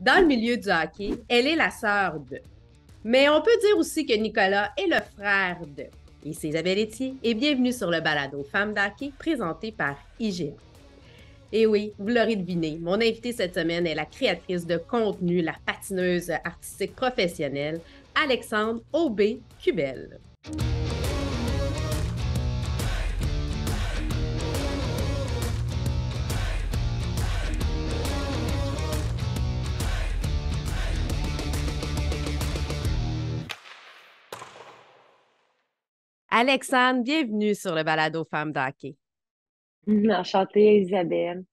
Dans le milieu du hockey, elle est la sœur de. Mais on peut dire aussi que Nicolas est le frère de. Ici Isabelle Etier et bienvenue sur le balado Femmes d'hockey présenté par IGA. Et oui, vous l'aurez deviné, mon invitée cette semaine est la créatrice de contenu, la patineuse artistique professionnelle, Alexandre Aubé-Cubel. Alexandre, bienvenue sur le balado Femmes d'hockey. Enchantée, Isabelle.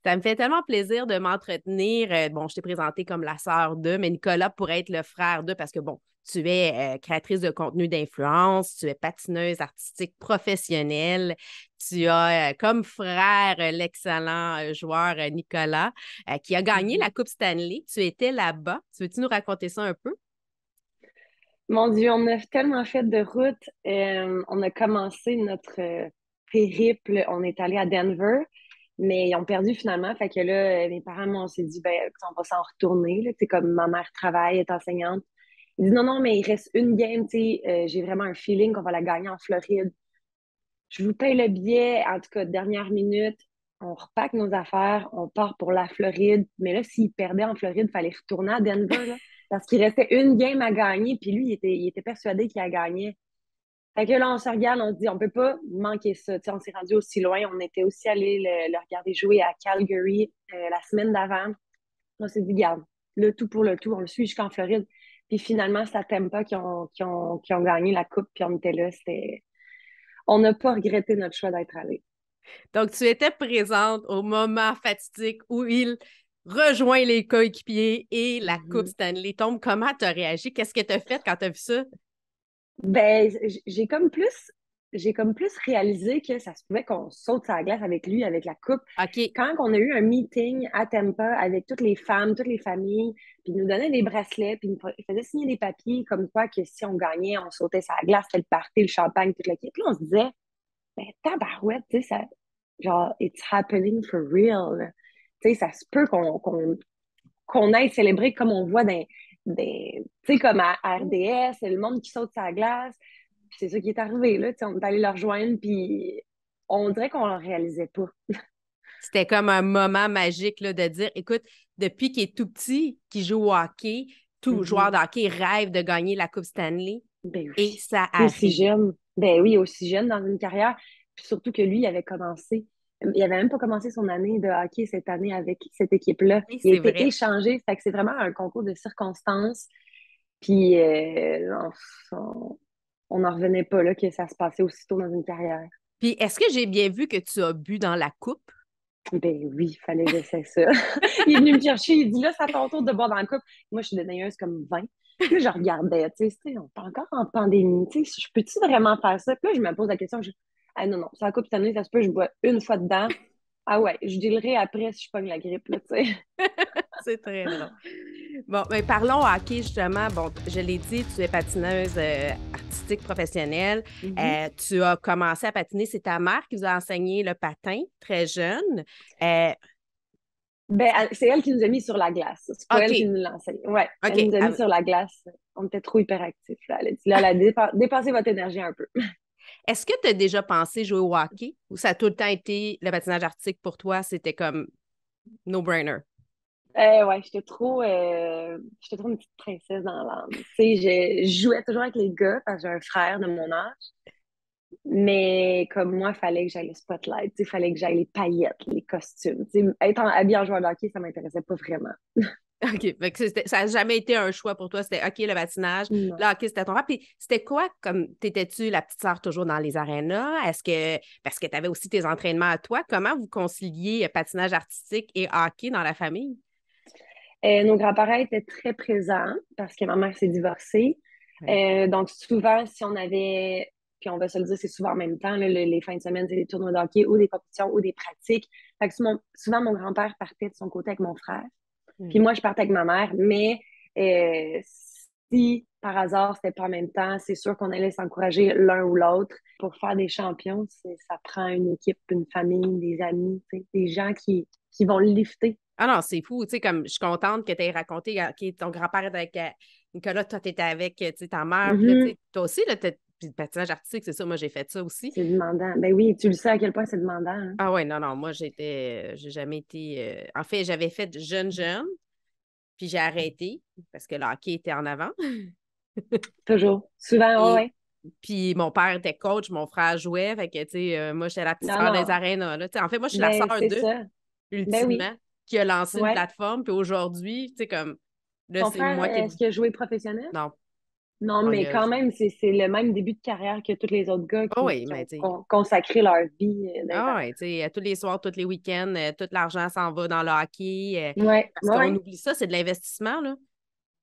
Ça me fait tellement plaisir de m'entretenir. Bon, je t'ai présenté comme la sœur de, mais Nicolas pourrait être le frère de parce que, bon, tu es créatrice de contenu d'influence, tu es patineuse artistique professionnelle, tu as comme frère l'excellent joueur Nicolas qui a gagné la Coupe Stanley. Tu étais là-bas. Tu veux-tu nous raconter ça un peu? Mon Dieu, on a tellement fait de route. On a commencé notre périple. On est allé à Denver, mais ils ont perdu finalement. Fait que là, mes parents, moi, on s'est dit, ben, écoute, on va s'en retourner. Là. Tu sais, comme ma mère travaille, elle est enseignante. Ils disent, non, non, mais il reste une game. Tu sais, j'ai vraiment un feeling qu'on va la gagner en Floride. Je vous paye le billet, en tout cas, dernière minute. On repack nos affaires, on part pour la Floride. Mais là, s'il perdait en Floride, il fallait retourner à Denver, là, parce qu'il restait une game à gagner, puis lui, il était persuadé qu'il a gagné. Fait que là, on se regarde, on se dit, on peut pas manquer ça. Tu sais, on s'est rendu aussi loin. On était aussi allé le regarder jouer à Calgary la semaine d'avant. On s'est dit, garde, le tout pour le tout, on le suit jusqu'en Floride. Puis finalement, c'est à Tampa qui ont gagné la coupe, puis on était là. On n'a pas regretté notre choix d'être allé. Donc, tu étais présente au moment fatidique où il rejoint les coéquipiers et la Coupe Mhm. Stanley tombe. Comment tu as réagi? Qu'est-ce que tu as fait quand tu as vu ça? Ben, j'ai comme plus réalisé que ça se pouvait qu'on saute sur la glace avec lui, avec la coupe. OK. Quand on a eu un meeting à Tampa avec toutes les femmes, toutes les familles, puis ils nous donnaient des bracelets, puis ils faisaient signer des papiers comme quoi que si on gagnait, on sautait sur la glace, c'était le party, le champagne, toute la Puis là, on se disait, ben, tabarouette, tu sais, ça, genre, it's happening for real. Tu sais, ça se peut qu'on aille célébrer comme on voit tu sais, comme à RDS, le monde qui saute sur la glace. Puis c'est ça qui est arrivé, là. Tu sais, on est allé leur rejoindre, puis on dirait qu'on ne le réalisait pas. C'était comme un moment magique là, de dire, écoute, depuis qu'il est tout petit, qu'il joue au hockey, tout joueur Mhm. de hockey rêve de gagner la Coupe Stanley Ben et oui. ça Puis aussi arrive. jeune. Ben oui, aussi jeune dans une carrière. Puis surtout que lui, il avait commencé. Il avait même pas commencé son année de hockey cette année avec cette équipe-là. Oui, Il a c'est été vrai. échangé. Fait que c'est vraiment un concours de circonstances. Puis on n'en revenait pas là que ça se passait aussitôt dans une carrière. Puis, est-ce que j'ai bien vu que tu as bu dans la coupe? Ben oui, il fallait que j'essaie ça. Il est venu me chercher, il dit là, c'est à ton tour de boire dans le couple. Moi, je suis dédaigneuse comme 20. Puis là, je regardais, tu sais, on est encore en pandémie, tu sais, je peux-tu vraiment faire ça? Puis là, je me pose la question, ah non, non, c'est la coupe cette année, ça se peut, je bois une fois dedans. Ah ouais, je dealerai après si je pogne la grippe, là, tu sais. C'est très drôle. Bon, mais parlons hockey, justement. Bon, je l'ai dit, tu es patineuse artistique professionnelle. Mhm. Tu as commencé à patiner. C'est ta mère qui vous a enseigné le patin très jeune. Euh, Ben, c'est elle qui nous a mis sur la glace. C'est pas elle qui OK, nous l'a enseigné. Ouais, elle OK. nous a mis sur la glace. On était trop hyperactifs, là. Elle a dit, là, dépassez votre énergie un peu. Est-ce que tu as déjà pensé jouer au hockey ou ça a tout le temps été le patinage artistique pour toi? C'était comme no-brainer. Ouais, j'étais trop une petite princesse dans l'âme. Tu sais, je jouais toujours avec les gars parce que j'ai un frère de mon âge. Mais comme moi, il fallait que j'aille le spotlight. Il fallait que j'aille les paillettes, les costumes. Tu sais, être habillé en joueur de hockey, ça m'intéressait pas vraiment. OK. Fait que ça n'a jamais été un choix pour toi. C'était OK, le patinage. Non. Là, OK, c'était ton rêve. Puis c'était quoi comme t'étais-tu la petite sœur toujours dans les arénas? Est-ce que parce que tu avais aussi tes entraînements à toi, comment vous conciliez patinage artistique et hockey dans la famille? Nos grands-parents étaient très présents parce que ma mère s'est divorcée. Ouais. Donc, souvent, si on avait, puis on va se le dire, c'est souvent en même temps, là, les fins de semaine, c'est des tournois de hockey ou des compétitions ou des pratiques. Fait que souvent, mon grand-père partait de son côté avec mon frère. Puis Hmm. moi, je partais avec ma mère, mais euh, si par hasard c'était pas en même temps, c'est sûr qu'on allait s'encourager l'un ou l'autre. Pour faire des champions, ça prend une équipe, une famille, des amis, tu sais, des gens qui vont le lifter. Ah non, c'est fou. Tu sais, comme je suis contente que tu aies raconté, OK, ton grand-père était avec Nicolas, toi, tu étais avec tu sais, ta mère. Puis là, tu Mhm. sais, toi aussi, là, puis le patinage artistique, c'est ça, moi, j'ai fait ça aussi. C'est demandant. Ben oui, tu le sais à quel point c'est demandant, hein. Ah ouais, non, non, moi, j'ai jamais été. En fait, j'avais fait jeune, puis j'ai arrêté parce que le hockey était en avant. Toujours. Souvent, ouais, Et ouais. puis mon père était coach, mon frère jouait. Fait que, tu sais, moi, j'étais la petite Non, sœur des non. arénas, là. Tu sais, en fait, moi, je suis la Ben, sœur c'est d'eux, ça. Ben oui. ultimement, qui a lancé une Ouais. plateforme. Puis aujourd'hui, tu sais, comme, là, Ton c'est frère, moi qui. est-ce qu'il a joué professionnel? Non, Non, non, mais quand même, c'est le même début de carrière que tous les autres gars Ah qui, oui, qui mais ont tu sais. consacré leur vie dans les Ah arènes. ouais, tu sais, tous les soirs, tous les week-ends, tout l'argent s'en va dans le hockey. Ouais, Parce ouais, qu'on ouais. oublie ça, c'est de l'investissement, là.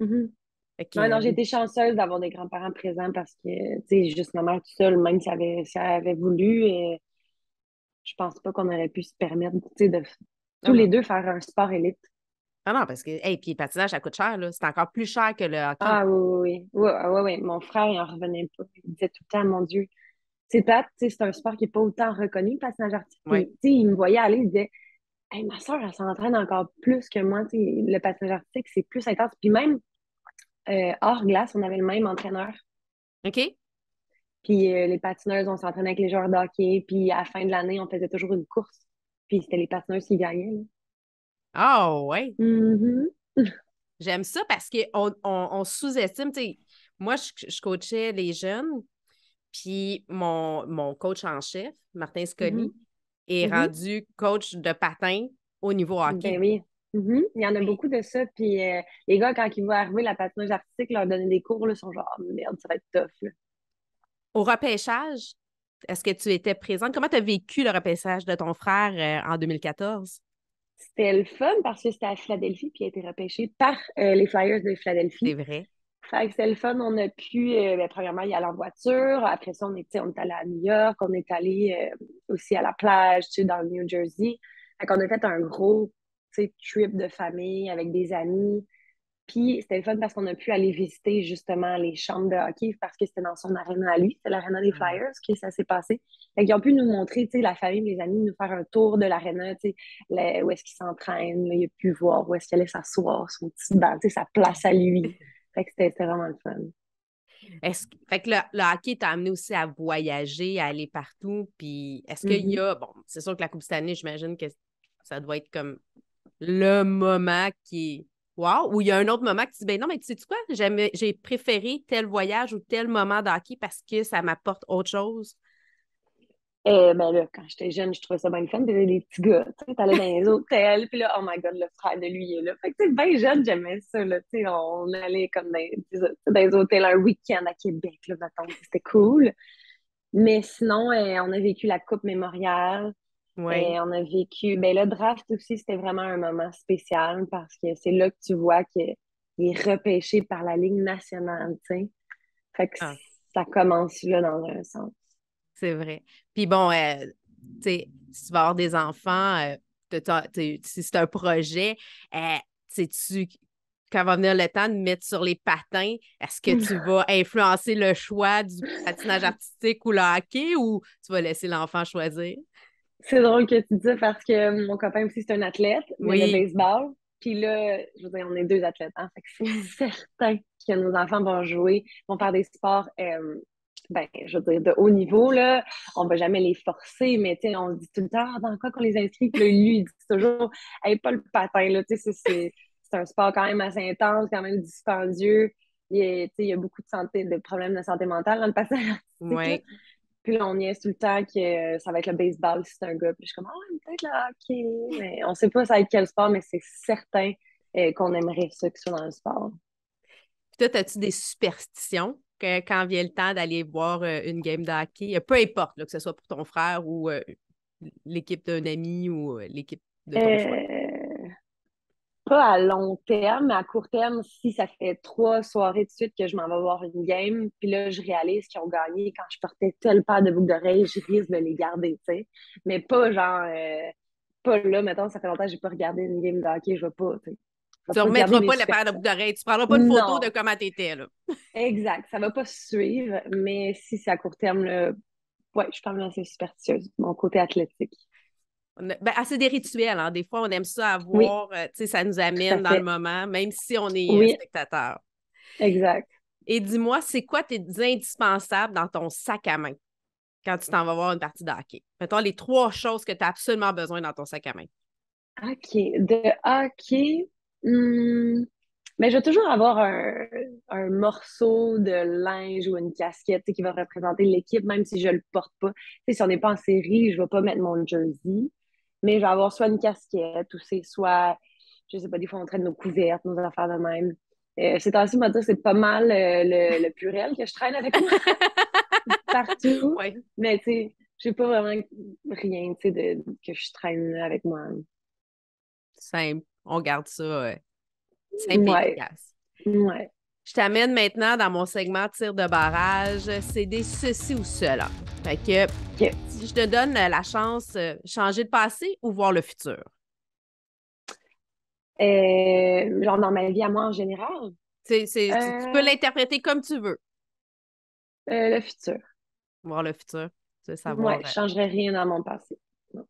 Mhm. Fait Ouais, que, non, j'ai été chanceuse d'avoir des grands-parents présents parce que, tu sais, juste ma mère toute seule, même si elle avait voulu, je pense pas qu'on aurait pu se permettre, tu sais, de non, tous les non. deux faire un sport élite. Ah non, parce que, hey, puis le patinage, ça coûte cher, là. C'est encore plus cher que le hockey. Ah oui, oui, oui. Ouais, ouais, ouais. Mon frère, il en revenait pas. Il disait tout le temps, mon Dieu, c'est plate, tu sais, c'est un sport qui est pas autant reconnu, le patinage artistique. Oui. Puis, tu sais, il me voyait aller, il disait, hey, ma soeur, elle s'entraîne encore plus que moi, tu sais, le patinage artistique, c'est plus intense. Puis même, hors glace, on avait le même entraîneur. OK? Puis les patineuses, on s'entraînait avec les joueurs de hockey. Puis à la fin de l'année, on faisait toujours une course. Puis c'était les patineuses qui gagnaient, là. Ah ouais. Mhm. J'aime ça parce qu'on sous-estime, tu sais, moi, je coachais les jeunes, puis mon coach en chef, Martin Mhm. Scully, est Mhm. rendu coach de patin au niveau hockey. Ben oui. Mhm. Il y en a beaucoup de ça. Puis les gars, quand ils vont arriver la patinage artistique, leur donner des cours, là, sont genre, oh, merde, ça va être tough, là. Au repêchage, est-ce que tu étais présente? Comment tu as vécu le repêchage de ton frère en 2014? C'était le fun parce que c'était à Philadelphie, puis il a été repêché par les Flyers de C'est Philadelphie. vrai. Fait que c'était le fun. On a pu, ben, premièrement, y aller en voiture. Après ça, on est allé à New York. On est allé aussi à la plage, tu sais, dans le New Jersey. Fait qu'on a fait un gros, tu sais, trip de famille avec des amis. Puis c'était le fun parce qu'on a pu aller visiter justement les chambres de hockey parce que c'était dans son aréna à lui. C'était l'aréna des Ah. Flyers que ça s'est passé. Fait qu'ils ont pu nous montrer, tu sais, la famille, les amis, nous faire un tour de l'aréna, tu sais, où est-ce qu'il s'entraîne. Là, il a pu voir où est-ce qu'il allait s'asseoir, son petit banc, tu sais, sa place à lui. Fait que c'était vraiment le fun. Fait que le hockey t'a amené aussi à voyager, à aller partout. Puis est-ce qu'il y Mhm. a, bon, c'est sûr que la Coupe cette année, j'imagine que ça doit être comme le moment qui est wow, ou il y a un autre moment qui dit, ben non, mais tu sais quoi, j'ai préféré tel voyage ou tel moment de hockey parce que ça m'apporte autre chose. Ben là, quand j'étais jeune, je trouvais ça bien le fun. T'avais des petits gars, tu sais, t'allais dans les hôtels, puis là, oh my God, le frère de lui est là. Fait que, tu sais, bien jeune, j'aimais ça, là, tu sais, on allait comme dans les hôtels un week-end à Québec, là, mettons, c'était cool. Mais sinon, on a vécu la Coupe Mémoriale, Oui. et on a vécu, ben le draft aussi, c'était vraiment un moment spécial parce que c'est là que tu vois qu'il est repêché par la Ligue nationale, tu sais. Fait que Ah, ça commence là dans un sens. c'est vrai. Puis bon, tu sais, si tu vas avoir des enfants, si c'est un projet, sais-tu, quand va venir le temps de mettre sur les patins, est-ce que tu vas influencer le choix du patinage artistique ou le hockey ou tu vas laisser l'enfant choisir? C'est drôle que tu dis ça parce que mon copain aussi, c'est un athlète, mais de Oui. baseball. Puis là, je veux dire, on est deux athlètes, hein. Fait que c'est certain que nos enfants vont jouer, vont faire des sports, ben, je veux dire, de haut niveau, là. On va jamais les forcer, mais tu sais, on se dit tout le temps, ah, dans quoi qu'on les inscrit? Puis là, lui, il dit toujours, hey, pas le patin, là. Tu sais, c'est un sport quand même assez intense, quand même dispendieux. Tu sais, il y a beaucoup de problèmes de santé mentale dans le patinage artistique, là. Oui. Puis là, on niaise tout le temps que ça va être le baseball si c'est un gars. Puis je suis comme, ah, ouais, peut-être le hockey. Mais on sait pas ça va être quel sport, mais c'est certain qu'on aimerait ça que ce soit dans le sport. Puis toi, as-tu des superstitions quand vient le temps d'aller voir une game de hockey? Peu importe, là, que ce soit pour ton frère ou l'équipe d'un ami ou l'équipe de ton choix. Euh, Pas à long terme, mais à court terme, si ça fait 3 soirées de suite que je m'en vais voir une game, puis là, je réalise qu'ils ont gagné quand je portais telle paire de boucles d'oreilles, je risque de les garder, tu sais. Mais pas genre, pas là, mettons, ça fait longtemps que j'ai pas regardé une game de hockey, je vais pas, tu sais. Je vais Tu ne pas garder remettras mes pas la paire de superstitions. boucles d'oreilles. Tu ne prendras pas une photo de Non, comment tu étais, là. exact. Ça va pas suivre, mais si c'est à court terme, là, ouais, je suis quand même assez superstitieuse, mon côté athlétique. C'est des rituels, hein. Des fois, on aime ça Oui, avoir, tu sais, ça nous tout à amène dans le fait. moment, même si on est Oui, spectateur. exact. Et dis-moi, c'est quoi tes indispensables dans ton sac à main quand tu t'en vas voir une partie de hockey? Mettons les 3 choses que tu as absolument besoin dans ton sac à main. OK. De hockey, hmm, mais je vais toujours avoir un morceau de linge ou une casquette, tu sais, qui va représenter l'équipe, même si je le porte pas. Tu sais, si on n'est pas en série, je vais pas mettre mon jersey, mais je vais avoir soit une casquette ou c'est soit, je sais pas, des fois on traîne nos couvertes, nos affaires de même. Ces temps-ci, on va dire, c'est pas mal le purel que je traîne avec moi partout, Oui, mais tu sais, j'ai pas vraiment rien, tu sais, que je traîne avec moi. simple. On garde ça simple et Ouais, efficace. ouais. Je t'amène maintenant dans mon segment tir de barrage. C'est des ceci ou cela. Fait que OK. si je te donne la chance, changer de passé ou voir le futur. Genre dans ma vie à moi en général. Tu peux Euh, l'interpréter comme tu veux. le futur. Voir le futur. Tu veux Ouais, savoir. je changerais rien dans mon passé. Non.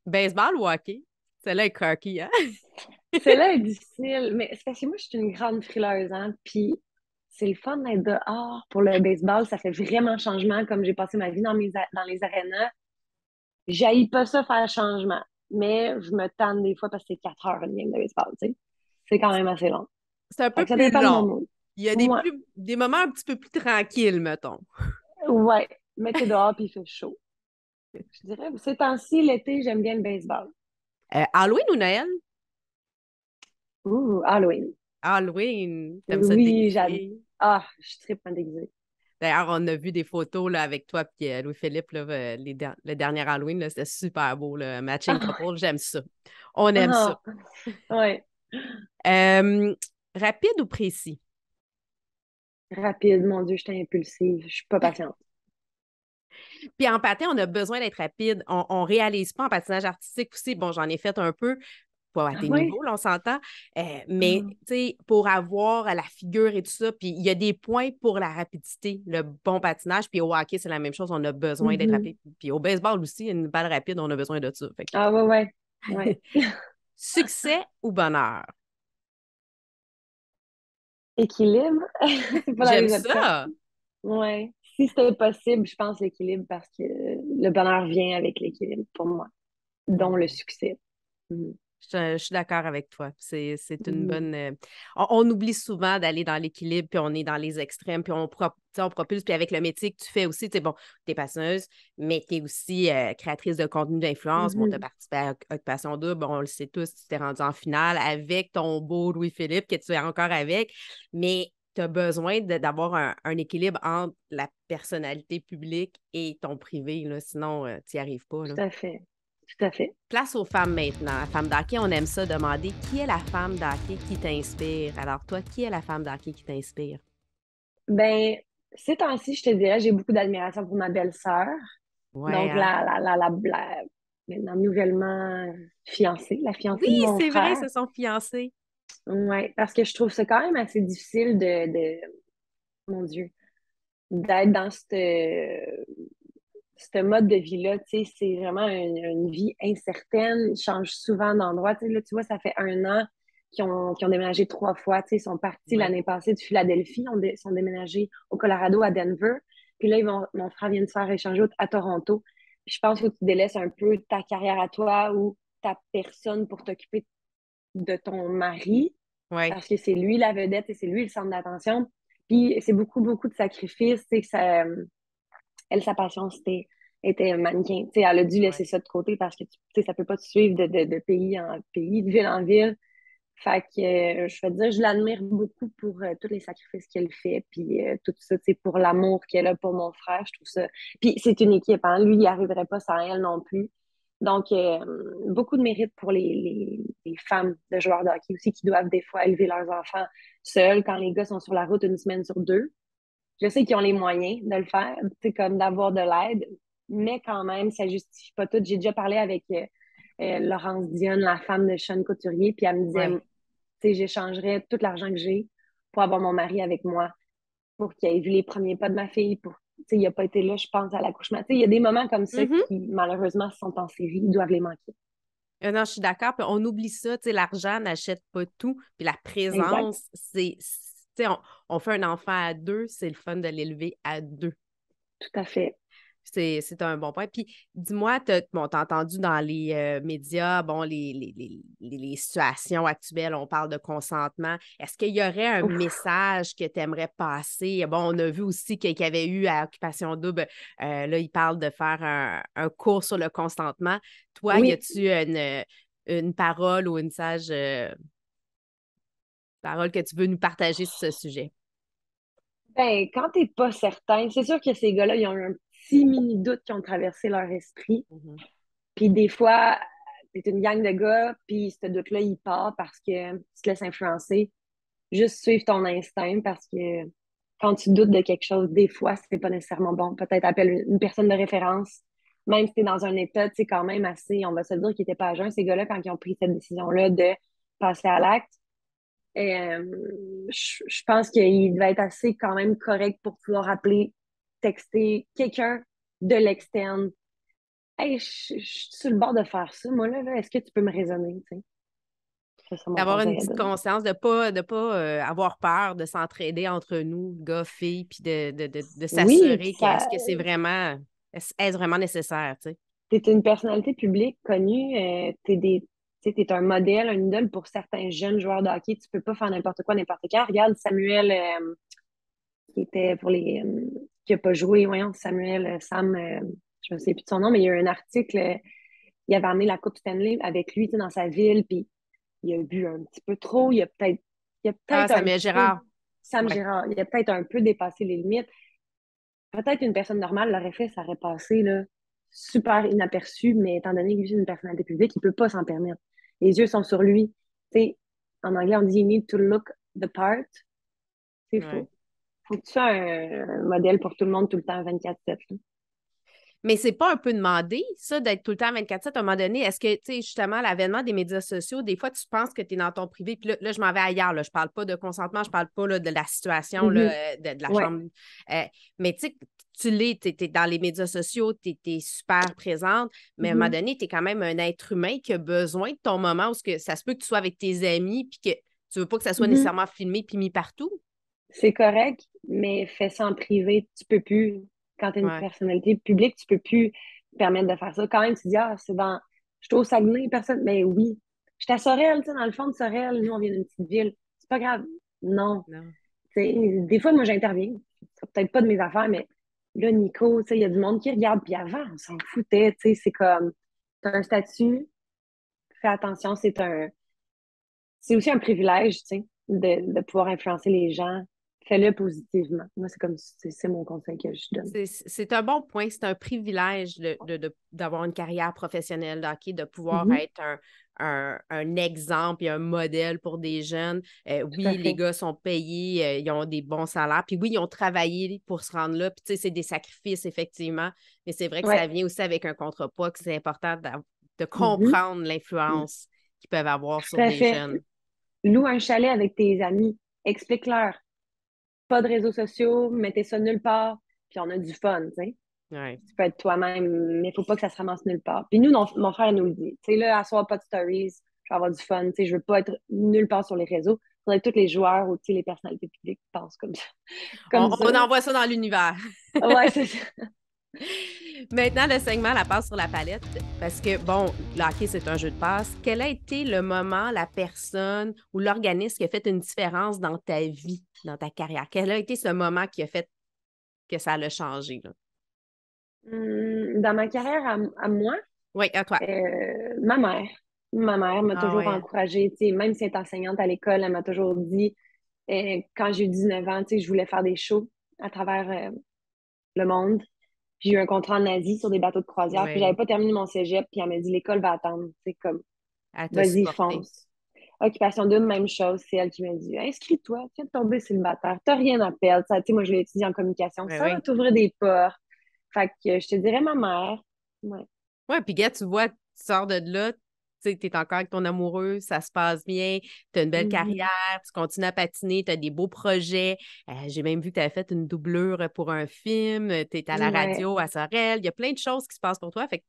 Baseball ou hockey? Celle-là est cocky, hein? Celle-là est difficile, mais c'est parce que moi, je suis une grande frileuse, hein, puis c'est le fun d'être dehors pour le baseball. Ça fait vraiment changement, comme j'ai passé ma vie dans les arénas. J'haïs pas ça faire changement, mais je me tanne des fois parce que c'est 4 heures une game de baseball, tu sais. C'est quand même assez long. C'est un Fait peu que ça plus dépend de mon long. mood. Il y a Ouais, des moments un petit peu plus tranquilles, mettons. ouais. Mettez dehors puis il fait chaud. Je dirais, ces temps-ci, l'été, j'aime bien le baseball. Halloween ou Noël? Ouh, Halloween. Halloween, t'aimes ça te Oui, j'adore. déguiser? Ah, je suis très pas déguisée. D'ailleurs, on a vu des photos là, avec toi et Louis-Philippe, là, le dernier Halloween, là, c'était super beau, le matching Ah, couple, j'aime ça. On aime ça. ah, ouais. Euh, Rapide ou précis? Rapide, mon Dieu, je suis impulsive. Je suis pas patiente. Puis en patin, on a besoin d'être rapide. On réalise pas en patinage artistique aussi. Bon, j'en ai fait un peu, pas à Ah tes ouais? niveaux, là, on s'entend. Mais, Ah, tu sais, pour avoir la figure et tout ça, puis il y a des points pour la rapidité, le bon patinage. Puis au hockey, c'est la même chose, on a besoin d'être mhm. rapide. Puis au baseball aussi, une balle rapide, on a besoin de ça. Fait que, Ah ouais, ouais. Ouais. succès ou bonheur? Équilibre, c'est pas dans J'aime les options. ça! Ouais. Si c'était possible, je pense l'équilibre parce que le bonheur vient avec l'équilibre pour moi, dont le succès. Mhm. Je suis d'accord avec toi. C'est une Mhm. bonne. On oublie souvent d'aller dans l'équilibre, puis on est dans les extrêmes, puis tu sais, on propulse. Puis avec le métier que tu fais aussi, tu sais, bon, tu es passionneuse, mais tu es aussi créatrice de contenu d'influence. Bon, tu as Mhm. participé à Occupation Double, bon, on le sait tous, tu t'es rendu en finale avec ton beau Louis-Philippe, que tu es encore avec, mais tu as besoin d'avoir un équilibre entre la personnalité publique et ton privé, là, sinon, tu n'y arrives pas, là. Tout à fait. Tout à fait. Place aux femmes maintenant. La femme d'hockey, on aime ça demander qui est la femme d'hockey qui t'inspire. Alors, toi, qui est la femme d'hockey qui t'inspire? Ben, ces temps-ci, je te dirais, j'ai beaucoup d'admiration pour ma belle-sœur. Ouais, Donc, hein? maintenant nouvellement fiancée, la Oui, fiancée de mon c'est vrai, ils frère. se sont fiancés. Ouais, parce que je trouve ça quand même assez difficile mon Dieu, d'être dans ce mode de vie-là. Tu sais, c'est vraiment une vie incertaine. Ils changent souvent d'endroit. Tu sais, là, tu vois, ça fait 1 an qu'ils ont déménagé 3 fois. Tu sais, ils sont partis Oui, l'année passée de Philadelphie, ils sont déménagés au Colorado, à Denver. Puis là, mon frère vient de se faire échanger à Toronto. Puis je pense que tu délaisses un peu ta carrière à toi ou ta personne pour t'occuper de ton mari, oui, parce que c'est lui la vedette et c'est lui le centre d'attention. Puis c'est beaucoup, beaucoup de sacrifices. Tu sais, elle, sa passion, était mannequin. Tu sais, elle a dû laisser oui. ça de côté parce que tu sais, ça peut pas te suivre de pays en pays, de ville en ville. Fait que je veux dire, je l'admire beaucoup pour tous les sacrifices qu'elle fait, puis tout ça, tu sais, pour l'amour qu'elle a pour mon frère, je trouve ça. Puis c'est une équipe, hein. Lui, il n'y arriverait pas sans elle non plus. Donc, beaucoup de mérite pour les femmes de joueurs de hockey aussi qui doivent des fois élever leurs enfants seuls quand les gars sont sur la route 1 semaine sur 2. Je sais qu'ils ont les moyens de le faire, tu sais, comme d'avoir de l'aide, mais quand même, ça justifie pas tout. J'ai déjà parlé avec Laurence Dionne, la femme de Sean Couturier, puis elle me disait, Ouais. tu sais, j'échangerais tout l'argent que j'ai pour avoir mon mari avec moi, pour qu'il ait vu les premiers pas de ma fille, pour il n'a pas été là, je pense, à l'accouchement. Tu sais, il y a des moments comme ça Mhm. qui, malheureusement, sont en série, ils doivent les manquer. Non, je suis d'accord. Puis on oublie ça, tu sais, l'argent n'achète pas tout. Puis la Exact. présence, tu sais, on fait un enfant à deux, c'est le fun de l'élever à deux. Tout à fait. C'est un bon point. Puis dis-moi, bon, t'as entendu dans les médias, bon, les situations actuelles, on parle de consentement. Est-ce qu'il y aurait un Ouf. message que tu aimerais passer? Bon, on a vu aussi qu'il y avait eu à Occupation Double, là, il parle de faire un cours sur le consentement. Toi, y Oui. a-tu une parole ou une sage parole que tu veux nous partager sur ce sujet? Ben, quand t'es pas certain, c'est sûr que ces gars-là, ils ont eu un petit mini doute qui ont traversé leur esprit. Mhm. Puis des fois, t'es une gang de gars, puis ce doute-là, il part parce que tu te laisses influencer. Juste suivre ton instinct parce que quand tu doutes de quelque chose, des fois, c'est pas nécessairement bon. Peut-être appelle une personne de référence, même si t'es dans un état, tu sais, quand même assez, on va se dire qu'ils étaient pas à jeun, ces gars-là, quand ils ont pris cette décision-là de passer à l'acte. Et, je pense qu'il devait être assez quand même correct pour pouvoir appeler, texter quelqu'un de l'externe. Hey, je suis sur le bord de faire ça, moi, là, est-ce que tu peux me raisonner, tu sais? Ça serait mon D'avoir une conseil à petite donner. conscience, de pas avoir peur de s'entraider entre nous, gars, filles, puis de Oui, puis s'assurer que ça, est-ce vraiment nécessaire, tu sais. t'es une personnalité publique connue, tu sais, t'es un modèle, un idole pour certains jeunes joueurs de hockey. Tu peux pas faire n'importe quoi, n'importe quand. Regarde Samuel, qui était pour les, qui a pas joué, voyons, Samuel, Sam, je me sais plus de son nom, mais il y a eu un article, il avait amené la Coupe Stanley avec lui, tu sais, dans sa ville, puis il a bu un petit peu trop, il a Ah, peut-être un Samuel petit peu, Gérard. Sam Ouais. Gérard, il a peut-être un peu dépassé les limites. Peut-être une personne normale l'aurait fait, ça aurait passé là, super inaperçu, mais étant donné que lui, c'est une personnalité publique, il peut pas s'en permettre. Les yeux sont sur lui. Tu sais, en anglais, on dit you need to look the part. C'est Ouais. faux. Faut que tu sois un modèle pour tout le monde tout le temps 24/7. Là. Mais c'est pas un peu demandé, ça, d'être tout le temps 24/7 à un moment donné? Est-ce que, tu sais, justement, l'avènement des médias sociaux, des fois, tu penses que tu es dans ton privé, puis là, je m'en vais ailleurs, là. Je parle pas de consentement, je parle pas là, de la situation, là, Mhm. de la Ouais. chambre. Euh, mais tu sais, tu l'es, tu es, dans les médias sociaux, tu es super présente, mais à un moment Mhm. donné, tu es quand même un être humain qui a besoin de ton moment où ça se peut que tu sois avec tes amis, puis que tu veux pas que ça soit Mhm. nécessairement filmé puis mis partout. C'est correct, mais fais ça en privé. Tu peux plus, quand tu es une Ouais. personnalité publique, tu peux plus te permettre de faire ça. Quand même, tu dis, ah, c'est dans, je suis au Saguenay, personne, mais oui. Je suis à Sorel, tu sais, dans le fond de Sorel, nous, on vient d'une petite ville. C'est pas grave. Non. Non. Tu sais, des fois, moi, j'interviens. C'est peut-être pas de mes affaires, mais là, Nico, tu sais, il y a du monde qui regarde. Puis avant, on s'en foutait, tu sais, c'est comme, t'as un statut, fais attention, c'est aussi un privilège, tu sais, de pouvoir influencer les gens. Fais-le positivement. Moi, c'est comme c'est mon conseil que je donne. C'est un bon point. C'est un privilège d'avoir une carrière professionnelle de hockey, de pouvoir Mhm. être un exemple et un modèle pour des jeunes. Tout à Oui, les fait. gars sont payés, ils ont des bons salaires. Puis oui, ils ont travaillé pour se rendre là. Puis tu sais, c'est des sacrifices, effectivement. Mais c'est vrai que ça Ouais. vient aussi avec un contrepoids, que c'est important de Mhm. comprendre l'influence qu'ils peuvent avoir Tout sur à des fait. jeunes. Loue un chalet avec tes amis. Explique-leur. Pas de réseaux sociaux, mettez ça nulle part, puis on a du fun, tu sais. Ouais. Tu peux être toi-même, mais il faut pas que ça se ramasse nulle part. Puis nous, mon frère nous le dit. Tu sais, là, à soir, pas de stories, je vais avoir du fun. Tu sais, je veux pas être nulle part sur les réseaux. Il faudrait que tous les joueurs ou tu sais, les personnalités publiques pensent comme ça. On, Comme ça. on envoie ça dans l'univers. Ouais, c'est ça. Maintenant, le segment La passe sur la palette, parce que, bon, le hockey, c'est un jeu de passe. Quel a été le moment, la personne ou l'organisme qui a fait une différence dans ta vie, dans ta carrière? Quel a été ce moment qui a fait que ça l'a changé, là? Dans ma carrière à moi, Oui, à toi. ma mère. Ma mère m'a Ah toujours ouais. encouragée, tu sais, même si elle est enseignante à l'école, elle m'a toujours dit, quand j'ai eu 19 ans, tu sais, je voulais faire des shows à travers le monde. Puis j'ai eu un contrat en Asie sur des bateaux de croisière, puis j'avais Oui, pas terminé mon cégep, puis elle m'a dit, l'école va attendre, tu sais, comme, à te vas-y, supporter. fonce. Occupation double, même chose, c'est elle qui m'a dit, inscris-toi, tu viens de tomber célibataire, t'as rien à perdre. Ça, tu sais, moi, je l'ai étudié en communication, Oui, ça va oui. t'ouvrir des portes. Fait que je te dirais ma mère. Ouais. Oui, puis gars, tu vois, tu sors de là, tu es encore avec ton amoureux, ça se passe bien, tu as une belle carrière, tu continues à patiner, tu as des beaux projets. J'ai même vu que tu avais fait une doublure pour un film, tu es à la Ouais, radio à Sorel. Il y a plein de choses qui se passent pour toi. Fait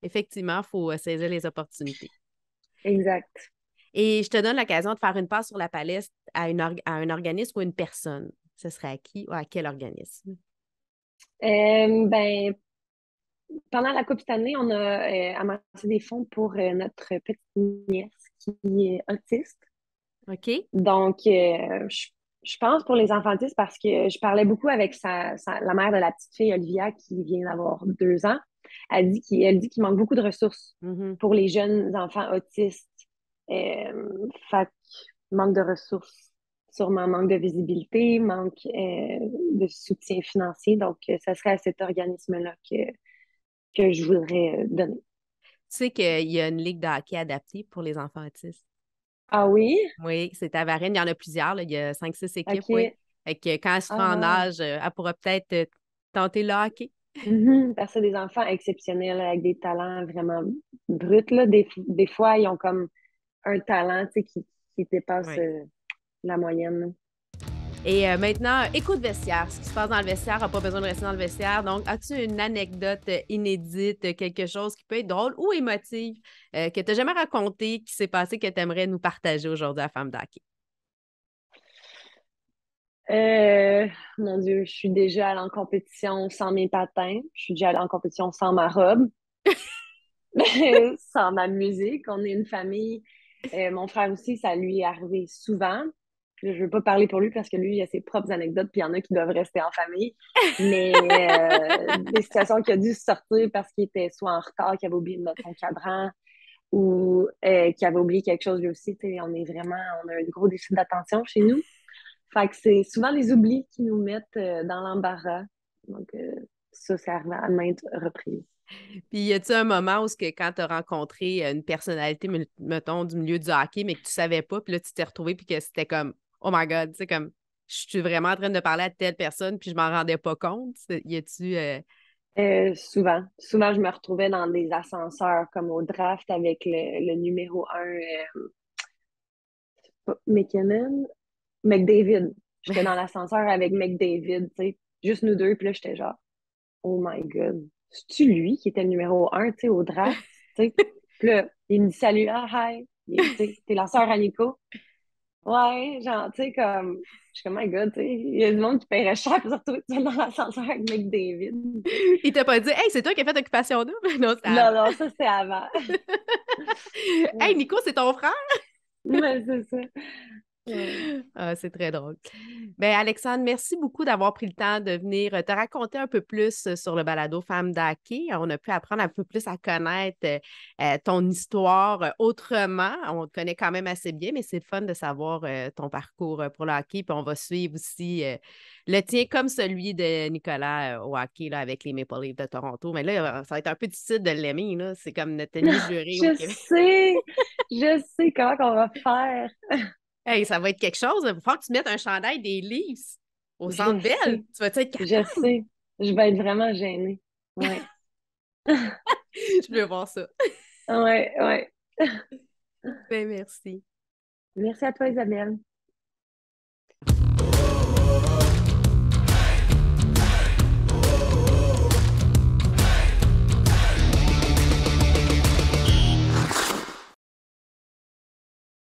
effectivement, il faut saisir les opportunités. exact. Et je te donne l'occasion de faire une passe sur la palette à, à un organisme ou une personne. Ce serait à qui ou à quel organisme? Ben, pendant la Coupe cette année, on a amassé des fonds pour notre petite nièce qui est autiste. OK? Donc, je pense pour les enfantistes parce que je parlais beaucoup avec la mère de la petite fille, Olivia, qui vient d'avoir 2 ans. Elle dit qu'il manque beaucoup de ressources Mhm. pour les jeunes enfants autistes. Fait que manque de ressources, sûrement manque de visibilité, manque de soutien financier. Donc, ça serait à cet organisme-là que je voudrais donner. Tu sais qu'il y a une ligue de hockey adaptée pour les enfants autistes. Ah oui? Oui, c'est à Varennes. Il y en a plusieurs, là. Il y a 5, 6 équipes, oui. OK. Fait que quand elle Ah, sera en wow. âge, elle pourra peut-être tenter le hockey. Parce que c'est des enfants exceptionnels avec des talents vraiment bruts, là. Des fois, ils ont comme un talent, tu sais, qui dépasse Oui. la moyenne. Et maintenant, écoute vestiaire. Ce qui se passe dans le vestiaire n'a pas besoin de rester dans le vestiaire. Donc, as-tu une anecdote inédite, quelque chose qui peut être drôle ou émotive que tu n'as jamais raconté, qui s'est passé, que tu aimerais nous partager aujourd'hui à Femme d'Hockey? Euh, Mon Dieu, je suis déjà allée en compétition sans mes patins. Je suis déjà allée en compétition sans ma robe, sans ma musique. On est une famille. Mon frère aussi, ça lui est arrivé souvent. Puis là, je veux pas parler pour lui parce que lui, il a ses propres anecdotes, puis il y en a qui doivent rester en famille. Mais des situations qu'il a dû sortir parce qu'il était soit en retard, qu'il avait oublié de mettre son cadran, ou qu'il avait oublié quelque chose lui aussi. Tu sais, on a un gros déficit d'attention chez nous. Fait que c'est souvent les oublis qui nous mettent dans l'embarras. Donc, ça arrive à maintes reprises. Puis, y a-tu un moment où, quand tu as rencontré une personnalité, mettons, du milieu du hockey, mais que tu savais pas, puis là, tu t'es retrouvé, puis que c'était comme, oh my God, tu sais, comme, je suis vraiment en train de parler à telle personne, puis je m'en rendais pas compte. Y a-tu. Souvent, je me retrouvais dans des ascenseurs comme au draft avec le numéro 1, McKinnon, McDavid. J'étais dans l'ascenseur avec McDavid, tu sais, juste nous deux, puis là, j'étais genre, oh my God, c'est-tu lui qui était le numéro 1, tu sais, au draft, tu sais? Puis là, il me dit salut, ah, hi, tu sais, t'es la sœur à Nico. Ouais, genre, tu sais, comme, je suis comme, my God, tu sais, il y a du monde qui paierait cher pour se retrouver seul dans l'ascenseur avec McDavid, tu sais. Il t'a pas dit, hey, c'est toi qui as fait Occupation Double? Non, c'est Non, avant. non, ça, c'est avant. Hey, Ouais, Nico, c'est ton frère? ouais, c'est ça. Ouais. Ah, c'est très drôle. Ben, Alexandre, merci beaucoup d'avoir pris le temps de venir te raconter un peu plus sur le balado Femme d'Hockey. On a pu apprendre un peu plus à connaître ton histoire autrement. On te connaît quand même assez bien, mais c'est le fun de savoir ton parcours pour le hockey. Puis on va suivre aussi le tien comme celui de Nicolas au hockey là, avec les Maple Leafs de Toronto. Mais là, ça va être un peu difficile de l'aimer, là. C'est comme notre ennemi juré au Je Québec. sais, je sais comment on va faire. Hey, ça va être quelque chose. Il va falloir que tu mettes un chandail des Leafs au Je Centre Bell. sais, Tu vas-tu être je capable? sais. Je vais être vraiment gênée. Ouais. Je veux voir ça. Ouais, ouais. Ben, merci. Merci à toi, Isabelle.